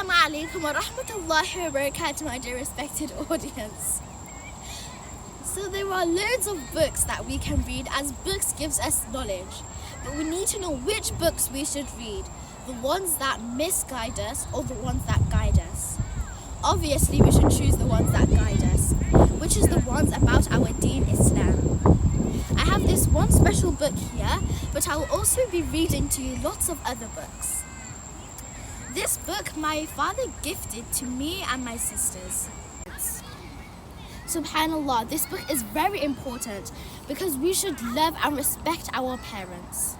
Assalamu alaikum wa rahmatullahi wa barakatuh, my dear respected audience. So there are loads of books that we can read, as books gives us knowledge. But we need to know which books we should read, the ones that misguide us or the ones that guide us. Obviously we should choose the ones that guide us, which is the ones about our Deen Islam. I have this one special book here, but I will also be reading to you lots of other books. This book my father gifted to me and my sisters. Subhanallah, this book is very important because we should love and respect our parents.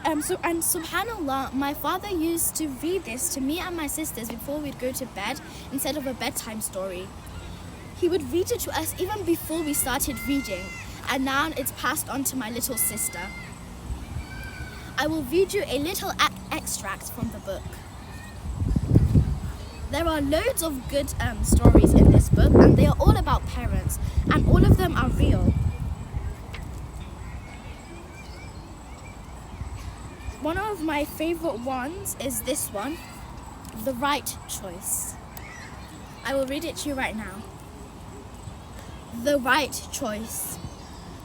And subhanallah, my father used to read this to me and my sisters before we'd go to bed instead of a bedtime story. He would read it to us even before we started reading, and now it's passed on to my little sister. I will read you a little extract from the book. There are loads of good stories in this book, and they are all about parents, and all of them are real. One of my favorite ones is this one, The Right Choice. I will read it to you right now. The Right Choice.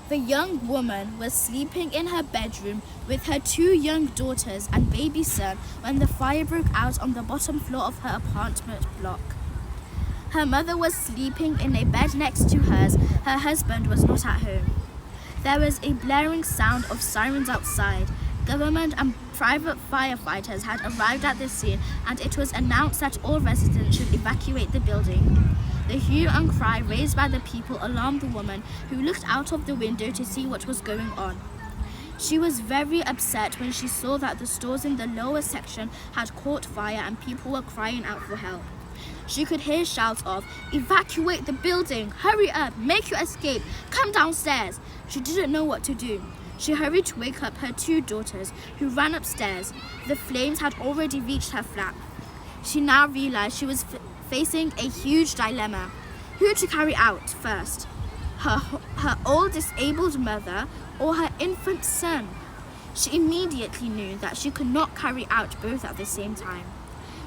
The young woman was sleeping in her bedroom with her 2 young daughters and baby son when the fire broke out on the bottom floor of her apartment block. Her mother was sleeping in a bed next to hers. Her husband was not at home. There was a blaring sound of sirens outside. Government and private firefighters had arrived at the scene, and it was announced that all residents should evacuate the building. The hue and cry raised by the people alarmed the woman, who looked out of the window to see what was going on. She was very upset when she saw that the stores in the lower section had caught fire and people were crying out for help. She could hear shouts of, "Evacuate the building! Hurry up! Make your escape! Come downstairs!" She didn't know what to do. She hurried to wake up her 2 daughters, who ran upstairs. The flames had already reached her flat. She now realized she was facing a huge dilemma. Who to carry out first? Her old disabled mother or her infant son? She immediately knew that she could not carry out both at the same time.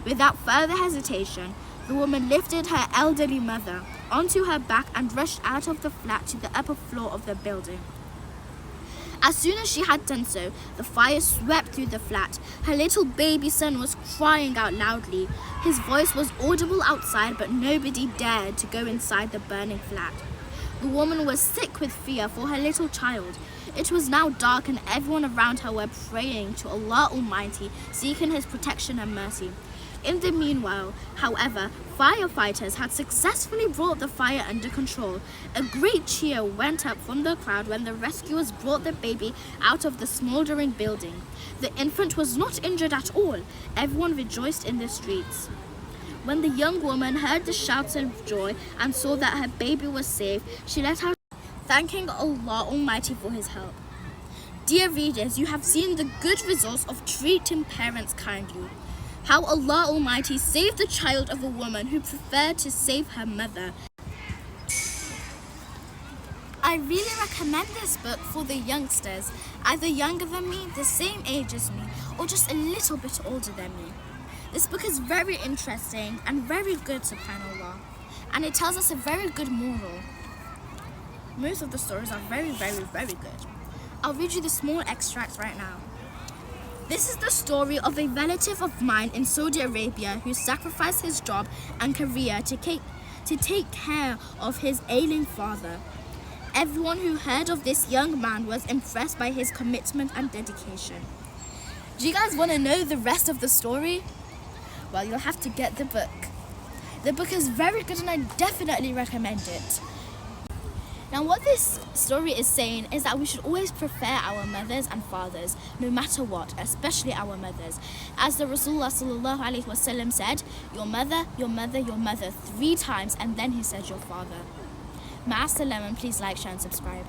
Without further hesitation, the woman lifted her elderly mother onto her back and rushed out of the flat to the upper floor of the building. As soon as she had done so, the fire swept through the flat. Her little baby son was crying out loudly. His voice was audible outside, but nobody dared to go inside the burning flat. The woman was sick with fear for her little child. It was now dark, and everyone around her were praying to Allah Almighty, seeking His protection and mercy. In the meanwhile, however, firefighters had successfully brought the fire under control. A great cheer went up from the crowd when the rescuers brought the baby out of the smoldering building. The infant was not injured at all. Everyone rejoiced in the streets. When the young woman heard the shouts of joy and saw that her baby was safe, she let out, thanking Allah Almighty for His help. Dear readers, you have seen the good results of treating parents kindly. How Allah Almighty saved the child of a woman who preferred to save her mother. I really recommend this book for the youngsters, either younger than me, the same age as me, or just a little bit older than me. This book is very interesting and very good, subhanAllah, and it tells us a very good moral. Most of the stories are very, very, very good. I'll read you the small extracts right now. This is the story of a relative of mine in Saudi Arabia who sacrificed his job and career to take care of his ailing father. Everyone who heard of this young man was impressed by his commitment and dedication. Do you guys want to know the rest of the story? Well, you'll have to get the book. The book is very good and I definitely recommend it. Now, what this story is saying is that we should always prefer our mothers and fathers, no matter what, especially our mothers. As the Rasulullah ﷺ said, your mother, your mother, your mother 3 times, and then he said your father. Ma'as salam, and please like, share and subscribe.